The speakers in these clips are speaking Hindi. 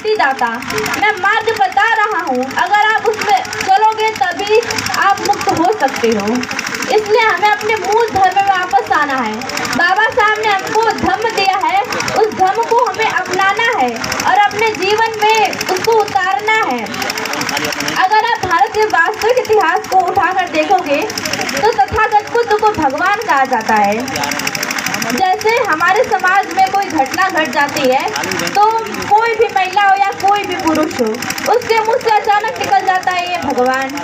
भी दाता। मैं मार्ग बता रहा हूँ, अगर आप उसमें चलोगे तभी आप मुक्त हो सकते हो। इसलिए हमें अपने मूल धर्म में वापस आना है। बाबा साहब ने हमको धम्म दिया है, उस धम्म को हमें अपनाना है और अपने जीवन में उसको उतारना है। अगर आप भारत के वास्तविक इतिहास को उठाकर देखोगे तो तथागत बुद्ध को भगवान कहा जाता है। जैसे हमारे समाज में कोई घटना घट जाती है तो कोई भी महिला हो या कोई भी पुरुष हो, उसके मुंह से अचानक निकल जाता है ये भगवान।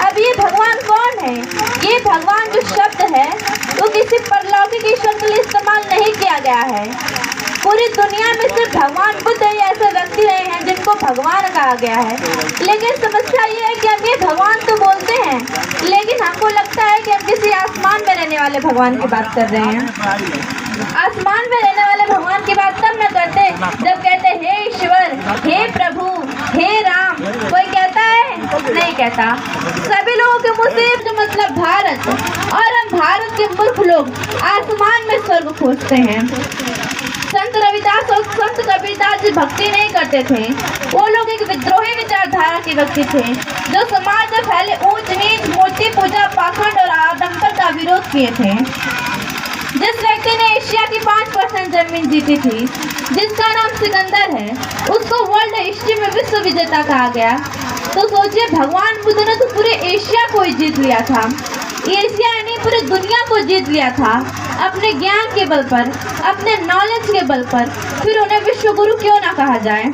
अब ये भगवान कौन है? ये भगवान जो शब्द है वो किसी परलौकिक ईश्वर के लिए इस्तेमाल नहीं किया गया है। पूरी दुनिया में सिर्फ भगवान बुद्ध ही ऐसे व्यक्ति रहे हैं जिनको भगवान कहा गया है। लेकिन समस्या ये है कि हम ये भगवान तो बोलते हैं, लेकिन हमको लगता है कि हम किसी आसमान में रहने वाले भगवान की बात कर रहे हैं। आसमान में रहने वाले भगवान की बात तब न करते जब कहते हे ईश्वर, हे प्रभु, हे राम। कोई कहता है? नहीं कहता। सभी लोगों के मुँह से जो मतलब भारत, और हम भारत के मूर्ख लोग आसमान में स्वर्ग खोजते हैं। संत रविदास और संत कबीरदास जी भक्ति नहीं करते थे। वो लोग एक विद्रोही विचारधारा के व्यक्ति थे जो समाज में फैले ऊंच नीच, मूर्ति पूजा, पाखंड और आडंबर का विरोध किए थे। जिस व्यक्ति ने एशिया की 5% जमीन जीती थी, जिसका नाम सिकंदर है, उसको वर्ल्ड हिस्ट्री में विश्व विजेता कहा गया। तो सोचिए, भगवान बुद्ध ने तो पूरे एशिया को ही जीत लिया था। एशिया यानी पूरी दुनिया को जीत लिया था अपने ज्ञान के बल पर, अपने नॉलेज के बल पर। फिर उन्हें विश्व गुरु क्यों ना कहा जाए?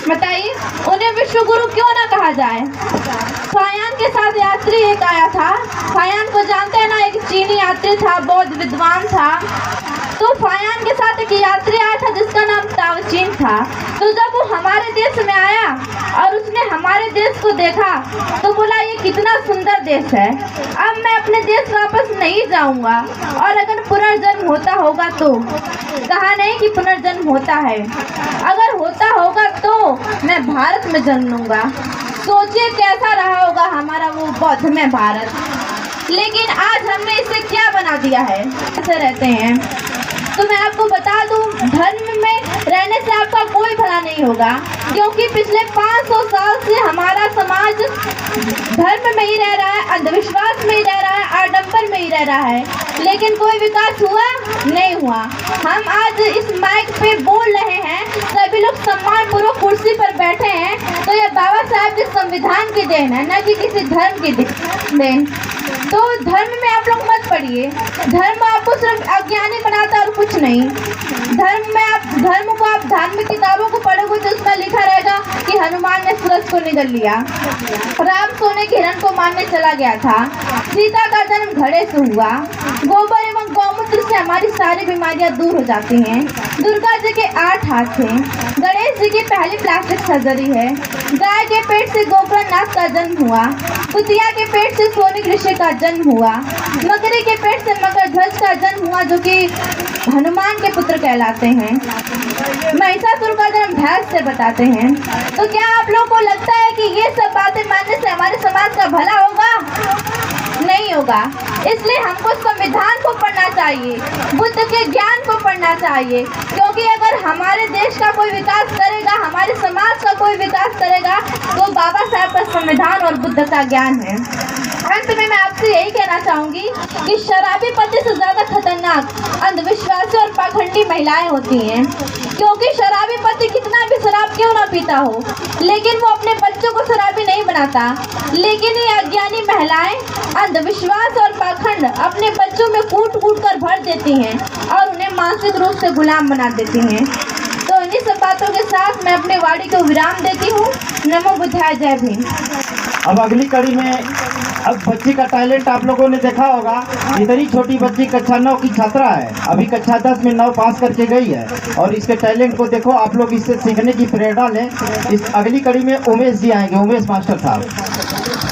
बताइए, उन्हें विश्व गुरु क्यों ना कहा जाए? फायान के साथ यात्री एक आया था। फायान को जानते हैं ना, एक चीनी यात्री था, बौद्ध विद्वान था। तो फायान के साथ एक यात्री आया था जिसका नाम ताओचीन था। तो जब वो हमारे देश में आया और उसने हमारे देश को देखा तो बोला ये कितना सुंदर देश है, अब मैं अपने देश वापस नहीं जाऊंगा, और अगर पुनर्जन्म होता होगा तो। कहा नहीं कि पुनर्जन्म होता है, अगर होता होगा तो मैं भारत में जन्म लूंगा। सोचिए कैसा रहा होगा हमारा वो बौद्ध में भारत। लेकिन आज हमने इसे क्या बना दिया है, ऐसे रहते हैं। तो मैं आपको बता दूं, धर्म में रहने से आपका कोई भला नहीं होगा, क्योंकि पिछले 500 साल से हमारा समाज धर्म में ही रह रहा है, अंधविश्वास में ही रह रहा है, आडंबर में ही रह रहा है। लेकिन कोई विकास हुआ नहीं हुआ। हम आज इस माइक पे बोल रहे हैं, सभी लोग सम्मानपूर्वक कुर्सी पर बैठे हैं, तो यह बाबा साहब के संविधान की देन है, न कि किसी धर्म की देन। तो धर्म में आप लोग मत पढ़िए, धर्म आपको सिर्फ अज्ञानी बनाता है और कुछ नहीं। धर्म को आप धार्मिक किताबों को पढ़ोगे तो उसमें लिखा रहेगा कि हनुमान ने सूरज को निगल लिया, राम सोने के हिरण को मारने चला गया था, सीता का जन्म घड़े से हुआ, गोबर एवं गौमूत्र से हमारी सारी बीमारियां दूर हो जाती हैं, दुर्गा जी के 8 हाथ हैं, गणेश जी की पहली प्लास्टिक सर्जरी है, गाय के पेट से गोकर्णनाथ का जन्म हुआ, कुतिया के पेट से सोनिक ऋषि का जन्म हुआ, मकरी के पेट से मकरध्वज का जन्म हुआ जो कि हनुमान के पुत्र कहलाते हैं, महिषासुर का जन्म भैंस से बताते हैं। तो क्या आप लोगों को लगता है कि ये सब बातें मानने से हमारे समाज का भला होगा? नहीं होगा। इसलिए हमको संविधान को पढ़ना चाहिए, बुद्ध के ज्ञान को पढ़ना चाहिए, क्योंकि अगर हमारे देश का कोई विकास करेगा, हमारे समाज का कोई विकास करेगा, तो बाबा साहब का संविधान और बुद्ध का ज्ञान है। अंत में मैं आपसे यही कहना चाहूंगी कि शराबी पति से ज्यादा खतरनाक अंधविश्वासी और पाखंडी महिलाएं होती हैं, क्योंकि शराबी पति कितना भी शराब क्यों ना पीता हो, लेकिन वो अपने बच्चों को शराबी नहीं बनाता। लेकिन ये अज्ञानी महिलाएं अंधविश्वास और पाखंड अपने बच्चों में कूट कूट कर भर देती हैं और उन्हें मानसिक रूप से गुलाम बना देती हैं। तो इन्हीं सब बातों के साथ मैं अपने वाणी को विराम देती हूँ। नमो बुद्धाय, जय भीम। अब अगली कड़ी में अब बच्ची का टैलेंट आप लोगों ने देखा होगा। इतनी छोटी बच्ची कक्षा 9 की छात्रा है, अभी कक्षा 10 में 9 पास करके गई है, और इसके टैलेंट को देखो आप लोग, इससे सीखने की प्रेरणा लें। इस अगली कड़ी में उमेश जी आएंगे, उमेश मास्टर साहब।